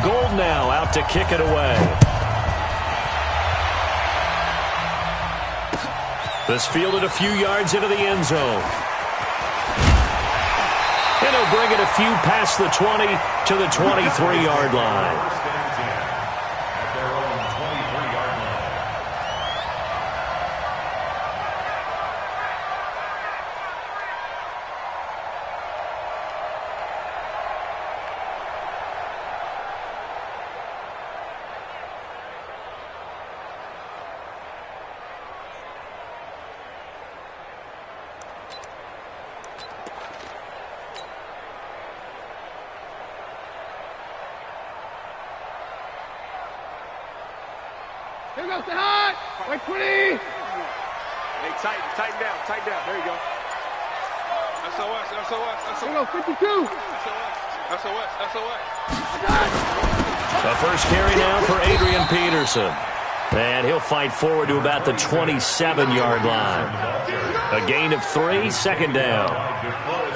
Gold now out to kick it away. This fielded a few yards into the end zone. And he'll bring it a few past the 20 to the 23-yard line. Here goes the hot. Like 20. Hey, tighten down. There you go. SOS. Here goes 52. SOS. The first carry now for Adrian Peterson. And he'll fight forward to about the 27-yard line. A gain of 3, second down.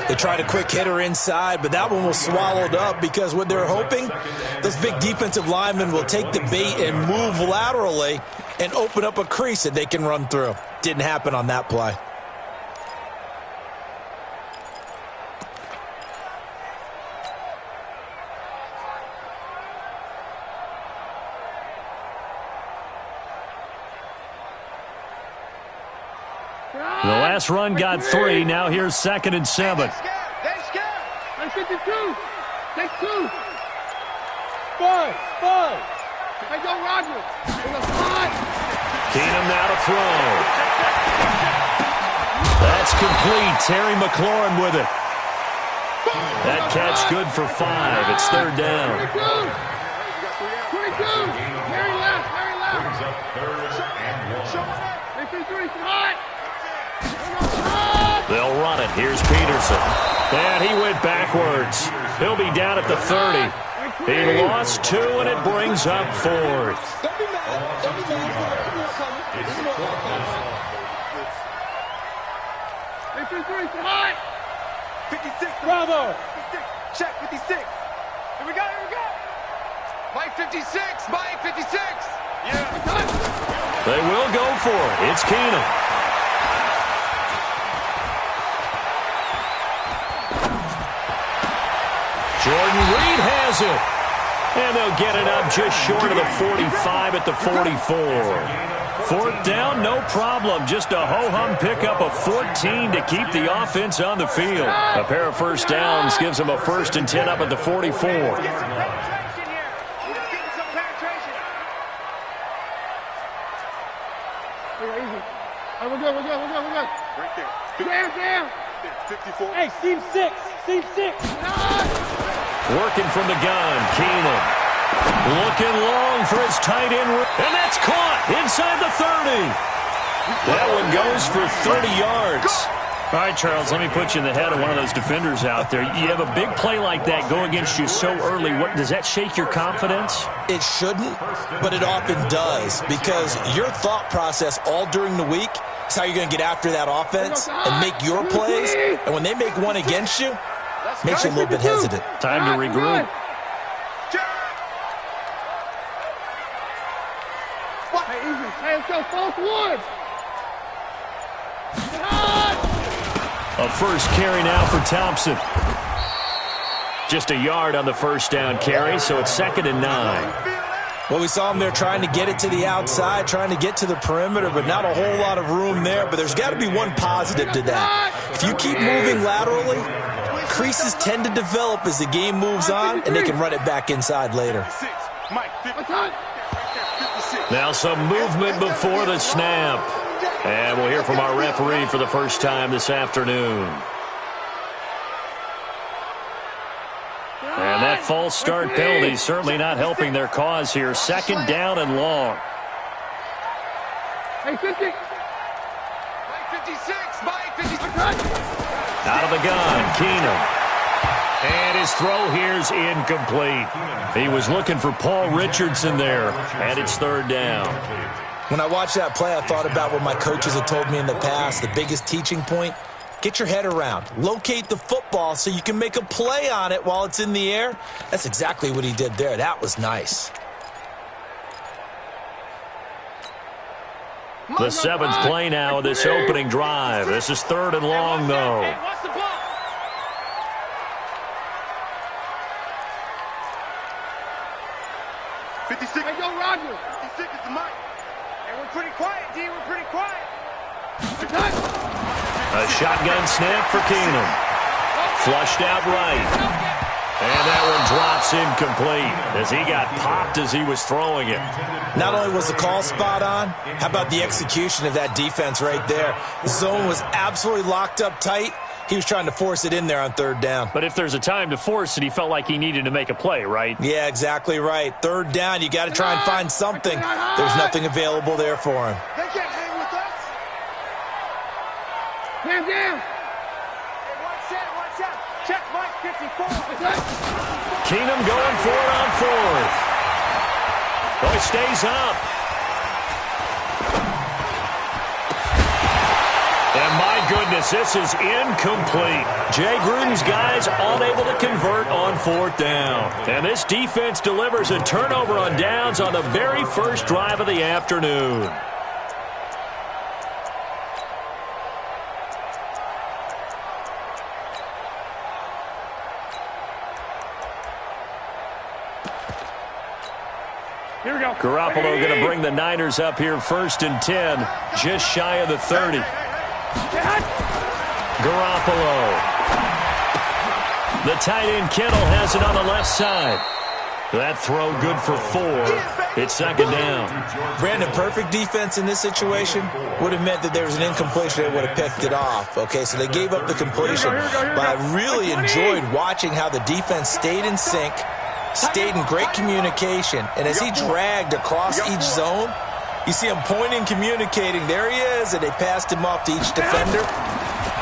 They tried a quick hitter inside, but that one was swallowed up because what they're hoping, those big defensive linemen will take the bait and move laterally and open up a crease that they can run through. Didn't happen on that play. The last run got 3. Now here's 2nd and 7. Like 52. Take 2. 5. Hey, go Roger. Here goes 5. Keenum now to throw. That's complete. Terry McLaurin with it. That catch good for 5. It's 3rd down. 22. Harry left. 53. Hot. They'll run it. Here's Peterson. And he went backwards. He'll be down at the 30. He lost 2, and it brings up 4th. Hot. 56. Bravo. 56. Check 56. Here we go. Mike 56. Yeah. They will go for it. It's Keenum. Jordan Reed has it. And they'll get it up just short of the 45 at the 44. 4th down, no problem. Just a ho-hum pickup of 14 to keep the offense on the field. A pair of first downs gives them a 1st and 10 up at the 44. We're good. Right there. Down. 54. Hey, Steve 6. Working from the gun, Keenum. Looking long for his tight end. And that's caught inside the 30. That one goes for 30 yards. All right, Charles, let me put you in the head of one of those defenders out there. You have a big play like that go against you so early. What, does that shake your confidence? It shouldn't, but it often does because your thought process all during the week is how you're going to get after that offense and make your plays. And when they make one against you, it makes you a little bit hesitant. Time to regroup. Hey, let's go. 4th one. A first carry now for Thompson. Just a yard on the first down carry, so it's 2nd and 9. Well, we saw them there trying to get it to the outside, trying to get to the perimeter, but not a whole lot of room there. But there's got to be one positive to that. If you keep moving laterally, creases tend to develop as the game moves on, and they can run it back inside later. Now some movement before the snap. And we'll hear from our referee for the first time this afternoon. And that false start penalty certainly not helping their cause here. 2nd down and long. Hey, 50. Mike 56. Out of the gun, Keenum. And his throw here's incomplete. He was looking for Paul Richardson there, and it's 3rd down. When I watched that play, I thought about what my coaches had told me in the past. The biggest teaching point, Get your head around. Locate the football so you can make a play on it while it's in the air. That's exactly what he did there. That was nice. The seventh play now of this opening drive. This is 3rd and long, though. Watch the ball. 56. Hey, go, Roger. 56 is the mic. Hey, we're pretty quiet, D. We're pretty quiet. A shotgun snap for Keenum. Flushed out right. And that one drops incomplete as he got popped as he was throwing it. Not only was the call spot on, how about the execution of that defense right there? The zone was absolutely locked up tight. He was trying to force it in there on 3rd down. But if there's a time to force it, he felt like he needed to make a play, right? Yeah, exactly right. 3rd down, you got to try and find something. There's nothing available there for him. They can't hang with us. Man down. Hey, watch out. Check Mike 54. Keenum going for it on 4th. Oh, he stays up. And my goodness, this is incomplete. Jay Gruden's guys unable to convert on 4th down. And this defense delivers a turnover on downs on the very first drive of the afternoon. Here we go. Garoppolo going to bring the Niners up here 1st and 10, just shy of the 30. Garoppolo. The tight end Kittle has it on the left side. That throw good for 4. It's 2nd down. Brandon, perfect defense in this situation would have meant that there was an incompletion. They would have picked it off. Okay, so they gave up the completion. But I really enjoyed watching how the defense stayed in sync, stayed in great communication, and as he dragged across each zone, you see him pointing, communicating. There he is, and they passed him off to each defender.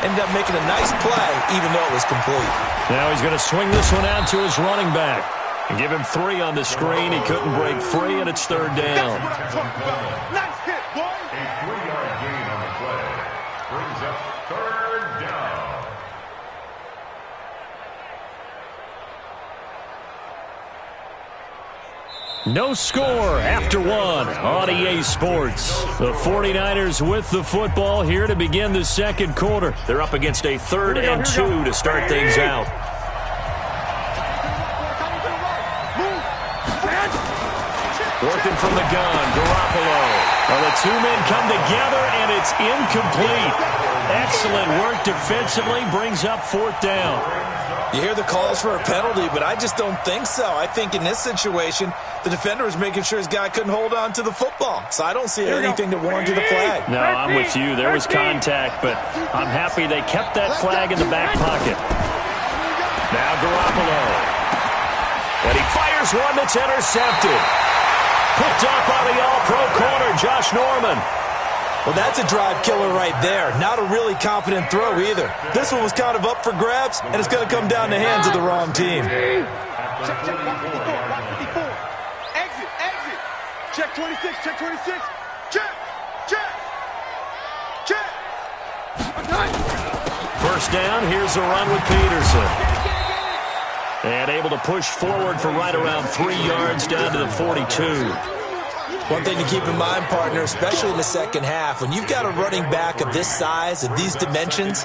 Ended up making a nice play, even though it was complete. Now he's going to swing this one out to his running back. And give him 3 on the screen. He couldn't break free, and it's 3rd down. Nice hit, boy. A 3-yard gain on the play brings up 3rd down. No score after 1 on EA Sports. The 49ers with the football here to begin the 2nd quarter. They're up against a 3rd and 2 to start things out. Working from the gun, Garoppolo. Well, the 2 men come together, and it's incomplete. Excellent work defensively, brings up 4th down. You hear the calls for a penalty, but I just don't think so. I think in this situation, the defender was making sure his guy couldn't hold on to the football. So I don't see anything that warranted a flag. No, I'm with you. There was contact, but I'm happy they kept that flag in the back pocket. Now Garoppolo. And he fires one that's intercepted. Picked up by the all-pro corner, Josh Norman. Well, that's a drive killer right there. Not a really confident throw either. This one was kind of up for grabs, and it's going to come down the hands of the wrong team. Check 54. Exit. Check 26. Check. First down, here's a run with Peterson. And able to push forward for right around 3 yards down to the 42. One thing to keep in mind, partner, especially in the second half, when you've got a running back of this size and these dimensions,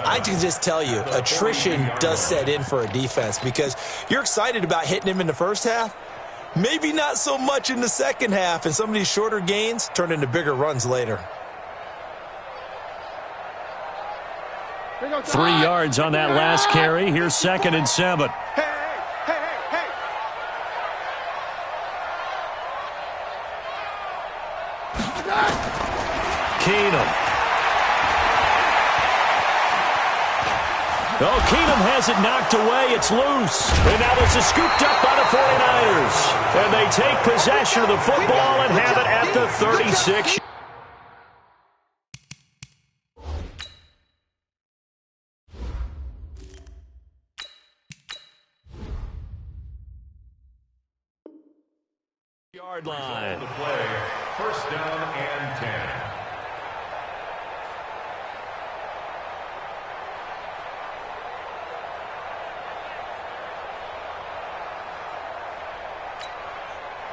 I can just tell you, attrition does set in for a defense because you're excited about hitting him in the first half, maybe not so much in the second half, and some of these shorter gains turn into bigger runs later. 3 yards on that last carry. Here's 2nd and 7. Hey. Keenum. Oh, Keenum has it knocked away. It's loose. And now this is scooped up by the 49ers. And they take possession of the football and have it at the 36. Yard line. The play, 1st down and 10.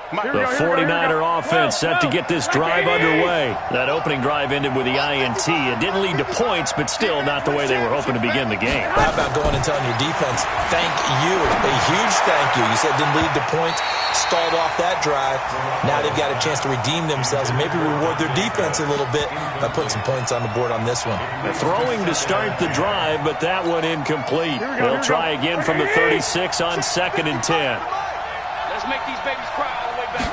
The 49er offense set to get this drive underway. That opening drive ended with the INT. It didn't lead to points, but still not the way they were hoping to begin the game. How about going and telling your defense, thank you, a huge thank you. You said it didn't lead to points, stalled off that drive. Now they've got a chance to redeem themselves and maybe reward their defense a little bit by putting some points on the board on this one. Throwing to start the drive, but that one incomplete. They'll try again from the 36 on 2nd and 10. Let's make these babies cry all the way back.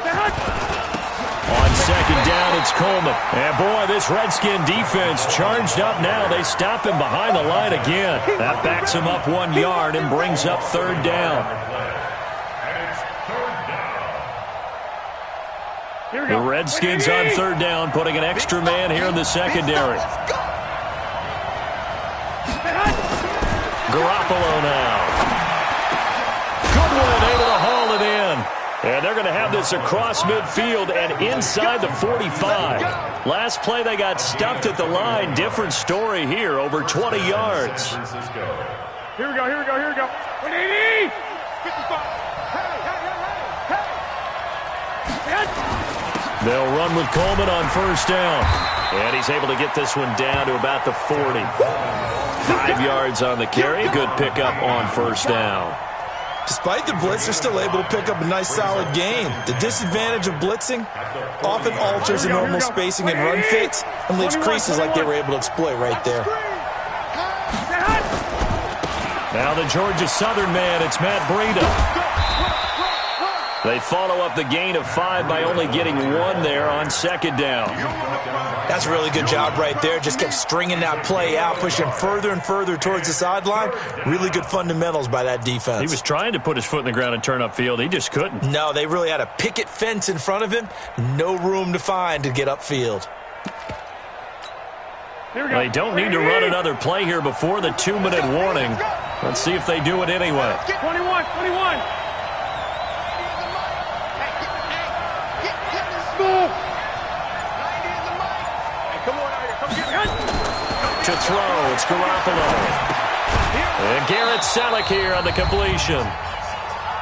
On 2nd down, it's Coleman. And boy, this Redskin defense charged up now. They stop him behind the line again. That backs him up 1 yard and brings up 3rd down. The Redskins on 3rd down, putting an extra man here in the secondary. Garoppolo now. Goodwin able to haul it in. And they're going to have this across midfield and inside the 45. Last play they got stuffed at the line. Different story here, over 20 yards. Here we go, here we go, here we go. 180! 55. They'll run with Coleman on 1st down. And he's able to get this one down to about the 40. 5 yards on the carry. Good pickup on 1st down. Despite the blitz, they're still able to pick up a nice, solid gain. The disadvantage of blitzing often alters the normal spacing and run fits and leaves creases like they were able to exploit right there. Now the Georgia Southern man, it's Matt Breida. They follow up the gain of 5 by only getting 1 there on 2nd down. That's a really good job right there. Just kept stringing that play out, pushing further and further towards the sideline. Really good fundamentals by that defense. He was trying to put his foot in the ground and turn upfield. He just couldn't. No, they really had a picket fence in front of him. No room to find to get upfield. They don't need to run another play here before the 2-minute warning. Let's see if they do it anyway. 21, 21. To throw, it's Garoppolo. And Garrett Selleck here on the completion.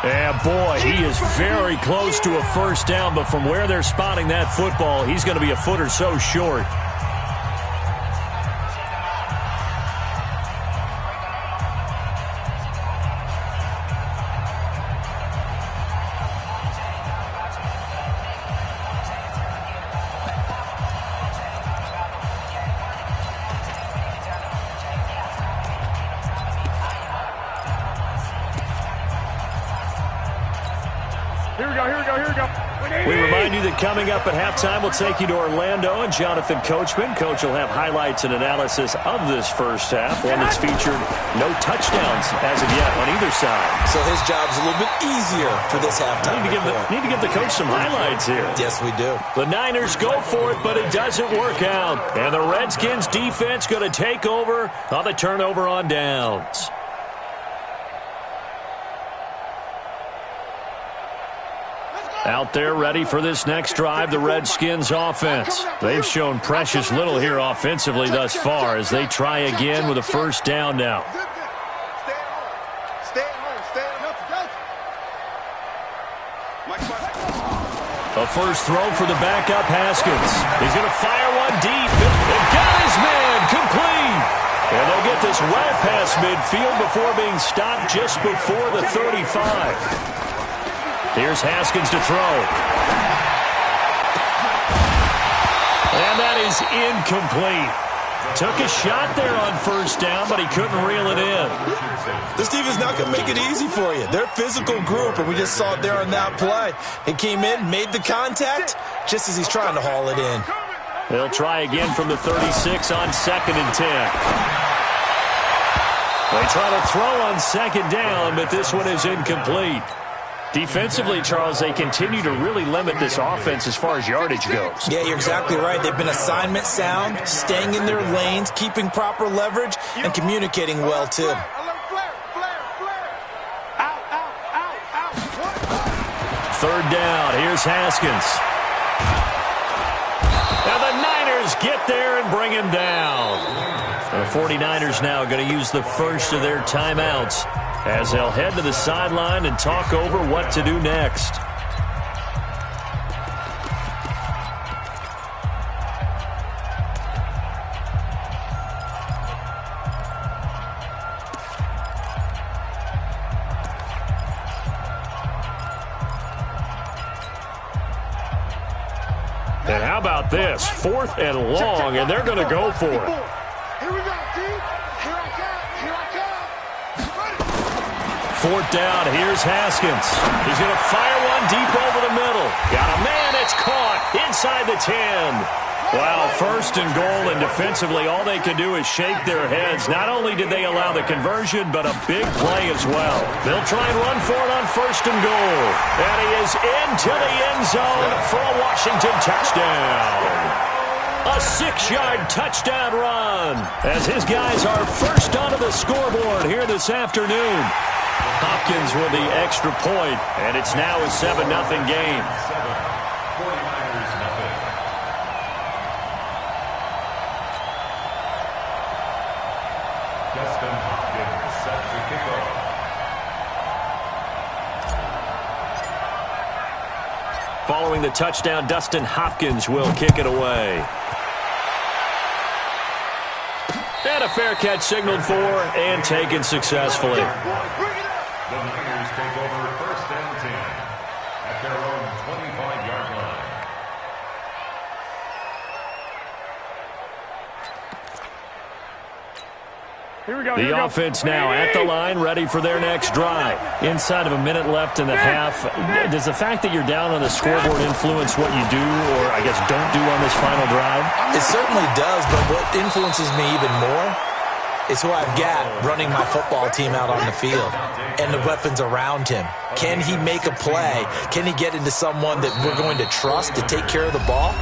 And boy, he is very close to a 1st down, but from where they're spotting that football, he's going to be a foot or so short. We remind you that coming up at halftime, we'll take you to Orlando and Jonathan Coachman. Coach will have highlights and analysis of this first half, one that's featured no touchdowns as of yet on either side. So his job's a little bit easier for this halftime. Need to give the coach some highlights here. Yes, we do. The Niners go for it, but it doesn't work out. And the Redskins defense going to take over on the turnover on downs. Out there ready for this next drive, the Redskins offense. They've shown precious little here offensively thus far as they try again with a 1st down now. A first throw for the backup Haskins. He's going to fire one deep. And got his man complete. And they'll get this well past midfield before being stopped just before the 35. Here's Haskins to throw. And that is incomplete. Took a shot there on 1st down, but he couldn't reel it in. This defense is not going to make it easy for you. They're a physical group, and we just saw it there on that play. He came in, made the contact, just as he's trying to haul it in. They'll try again from the 36 on 2nd and 10. They try to throw on 2nd down, but this one is incomplete. Defensively, Charles, they continue to really limit this offense as far as yardage goes. Yeah, you're exactly right. They've been assignment sound, staying in their lanes, keeping proper leverage, and communicating well, too. 3rd down. Here's Haskins. And the Niners get there and bring him down. The 49ers now going to use the first of their timeouts as they'll head to the sideline and talk over what to do next. And how about this? 4th and long, and they're going to go for it. Here we go, team. Here I come. 4th down. Here's Haskins. He's going to fire one deep over the middle. Got a man. It's caught inside the 10. Wow, 1st and goal, and defensively, all they can do is shake their heads. Not only did they allow the conversion, but a big play as well. They'll try and run for it on 1st and goal. And he is into the end zone for a Washington touchdown. A 6-yard touchdown run as his guys are first onto the scoreboard here this afternoon. Hopkins with the extra point, and it's now a 7-0 game. 49ers nothing. Dustin Hopkins set to kick off. Following the touchdown, Dustin Hopkins will kick it away. And a fair catch signaled for and taken successfully. The Niners take over 1st and 10 at their own 25-yard line. Here we go. The offense now at the line, ready for their next drive. Inside of a minute left in the half, does the fact that you're down on the scoreboard influence what you do or, I guess, don't do on this final drive? It certainly does, but what influences me even more is who I've got running my football team out on the field and the weapons around him. Can he make a play? Can he get into someone that we're going to trust to take care of the ball?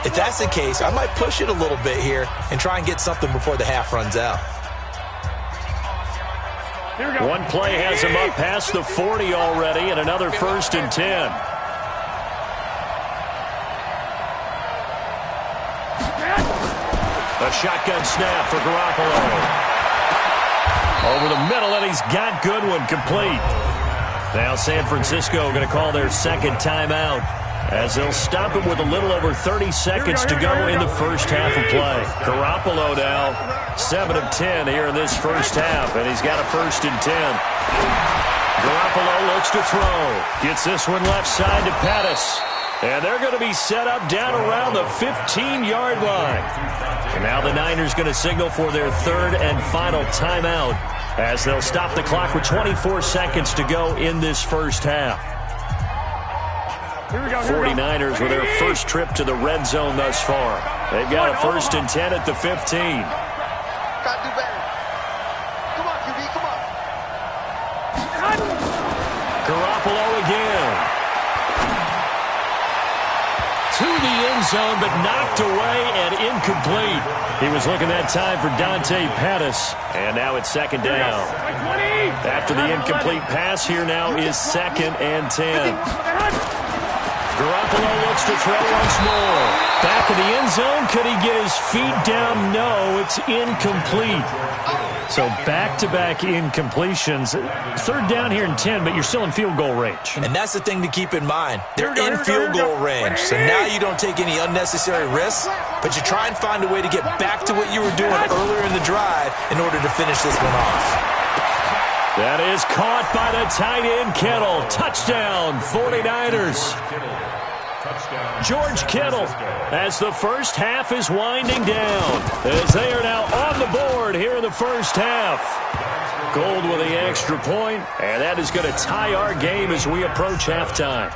If that's the case, I might push it a little bit here and try and get something before the half runs out. One play has him up past the 40 already, and another 1st and 10. A shotgun snap for Garoppolo. Over the middle, and he's got Goodwin complete. Now San Francisco going to call their second timeout as they'll stop him with a little over 30 seconds to go in the first half of play. Garoppolo now 7 of 10 here in this first half, and he's got a 1st and 10. Garoppolo looks to throw. Gets this one left side to Pettis. And they're going to be set up down around the 15-yard line. And now the Niners going to signal for their 3rd and final timeout as they'll stop the clock with 24 seconds to go in this first half. 49ers with their first trip to the red zone thus far. They've got a 1st and 10 at the 15. Gotta do better. Come on, QB, come on. Garoppolo again. To the end zone, but knocked away and incomplete. He was looking that time for Dante Pettis. And now it's 2nd down. After the incomplete pass, here now is 2nd and 10. Garoppolo looks to throw once more. Back in the end zone. Could he get his feet down? No, it's incomplete. So back-to-back incompletions. 3rd down here and 10, but you're still in field goal range. And that's the thing to keep in mind. They're in field goal range. So now you don't take any unnecessary risks, but you try and find a way to get back to what you were doing earlier in the drive in order to finish this one off. That is caught by the tight end, Kittle. Touchdown, 49ers. George Kittle as the first half is winding down as they are now on the board here in the first half. Gold with the extra point, and that is going to tie our game as we approach halftime.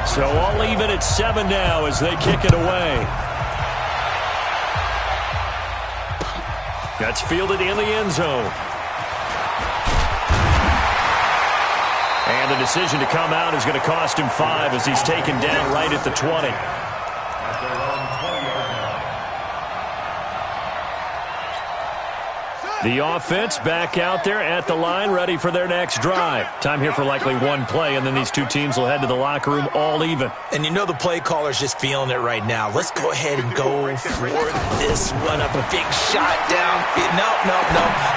So all even at 7 now as they kick it away. That's fielded in the end zone. And the decision to come out is going to cost him 5 as he's taken down right at the 20. The offense back out there at the line, ready for their next drive. Time here for likely one play, and then these two teams will head to the locker room all even. And you know the play caller's just feeling it right now. Let's go ahead and go for this one up. A big shot down. No.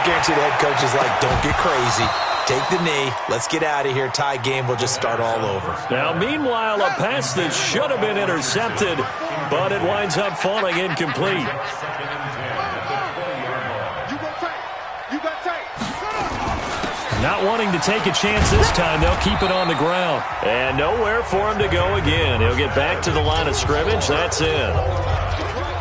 Guarantee the head coach is like, don't get crazy. Take the knee. Let's get out of here. Tie game will just start all over. Now, meanwhile, a pass that should have been intercepted, but it winds up falling incomplete. Not wanting to take a chance this time, they'll keep it on the ground. And nowhere for him to go again. He'll get back to the line of scrimmage. That's it.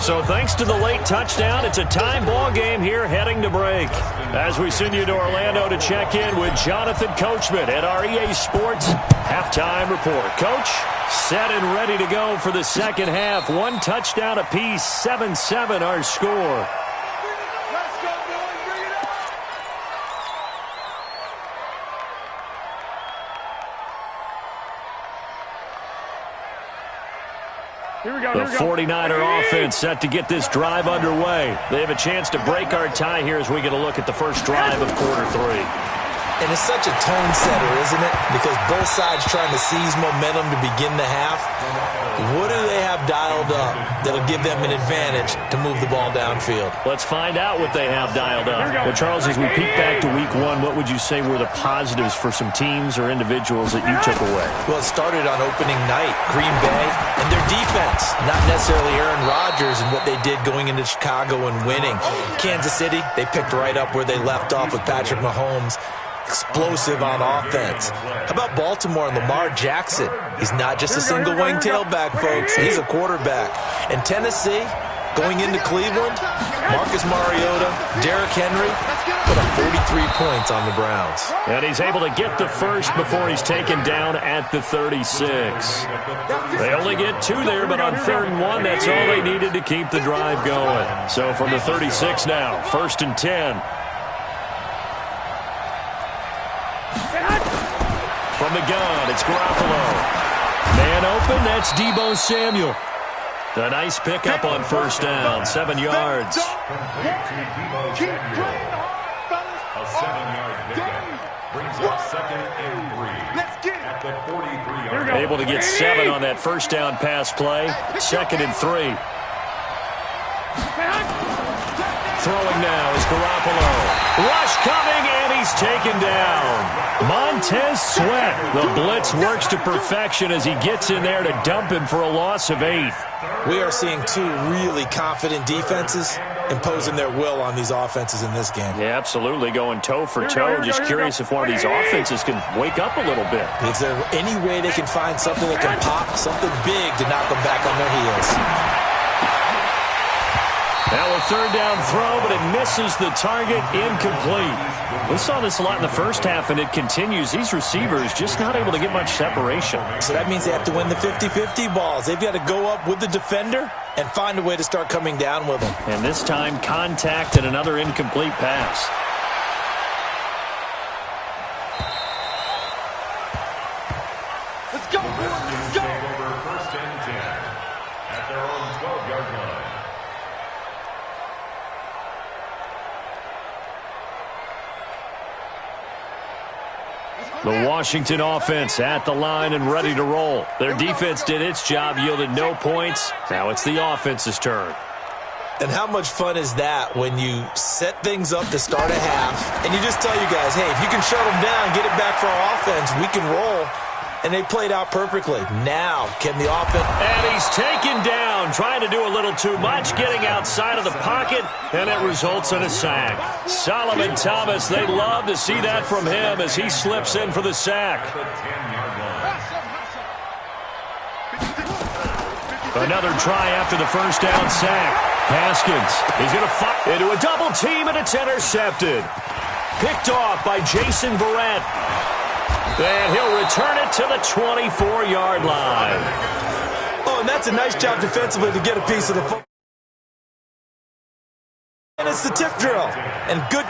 So thanks to the late touchdown, it's a tie ball game here heading to break. As we send you to Orlando to check in with Jonathan Coachman at our EA Sports Halftime Report. Coach, set and ready to go for the second half. One touchdown apiece, 7-7 our score. The 49er offense set to get this drive underway. They have a chance to break our tie here as we get a look at the first drive of quarter three. And it's such a tone setter, isn't it? Because both sides trying to seize momentum to begin the half. What do they have dialed up that'll give them an advantage to move the ball downfield? Let's find out what they have dialed up. Well, Charles, as we peek back to week one, what would you say were the positives for some teams or individuals that you took away? Well, it started on opening night. Green Bay and their defense. Not necessarily Aaron Rodgers and what they did going into Chicago and winning. Kansas City, they picked right up where they left off with Patrick Mahomes. Explosive on offense. How about Baltimore and Lamar Jackson? He's not just a single-wing tailback, folks. He's a quarterback. And Tennessee, going into Cleveland, Marcus Mariota, Derrick Henry, put up 43 points on the Browns. And he's able to get the first before he's taken down at the 36. They only get two there, but on 3rd and 1, that's all they needed to keep the drive going. So from the 36 now, 1st and 10. From the gun, it's Garoppolo. Man open, that's Deebo Samuel. A nice pickup on 1st down, 7 yards. A 7-yard pickup brings up 2nd and 3 at the 43-yard line. Able to get 7 on that 1st down pass play. 2nd and 3. Throwing now is Garoppolo. Rush coming, and he's taken down. Montez Sweat. The blitz works to perfection as he gets in there to dump him for a loss of 8. We are seeing two really confident defenses imposing their will on these offenses in this game. Yeah, absolutely, going toe for toe. Just curious if one of these offenses can wake up a little bit. Is there any way they can find something that can pop, something big to knock them back on their heels? Now a 3rd down throw, but it misses the target, incomplete. We saw this a lot in the first half, and it continues. These receivers just not able to get much separation. So that means they have to win the 50-50 balls. They've got to go up with the defender and find a way to start coming down with them. And this time, contact and another incomplete pass. Let's go! Let's go! Take over 1st and 10 at their own 12-yard line. The Washington offense at the line and ready to roll. Their defense did its job, yielded no points. Now it's the offense's turn. And how much fun is that when you set things up to start a half and you just tell you guys, hey, if you can shut them down, get it back for our offense, we can roll. And they played out perfectly. Now, can the offense... And he's taken down, trying to do a little too much, getting outside of the pocket, and it results in a sack. Solomon Thomas, they love to see that from him as he slips in for the sack. Another try after the 1st down sack. Haskins, he's going to fight into a double team, and it's intercepted. Picked off by Jason Verrett. And he'll return it to the 24-yard line. Oh, and that's a nice job defensively to get a piece of the football. And it's the tip drill. And good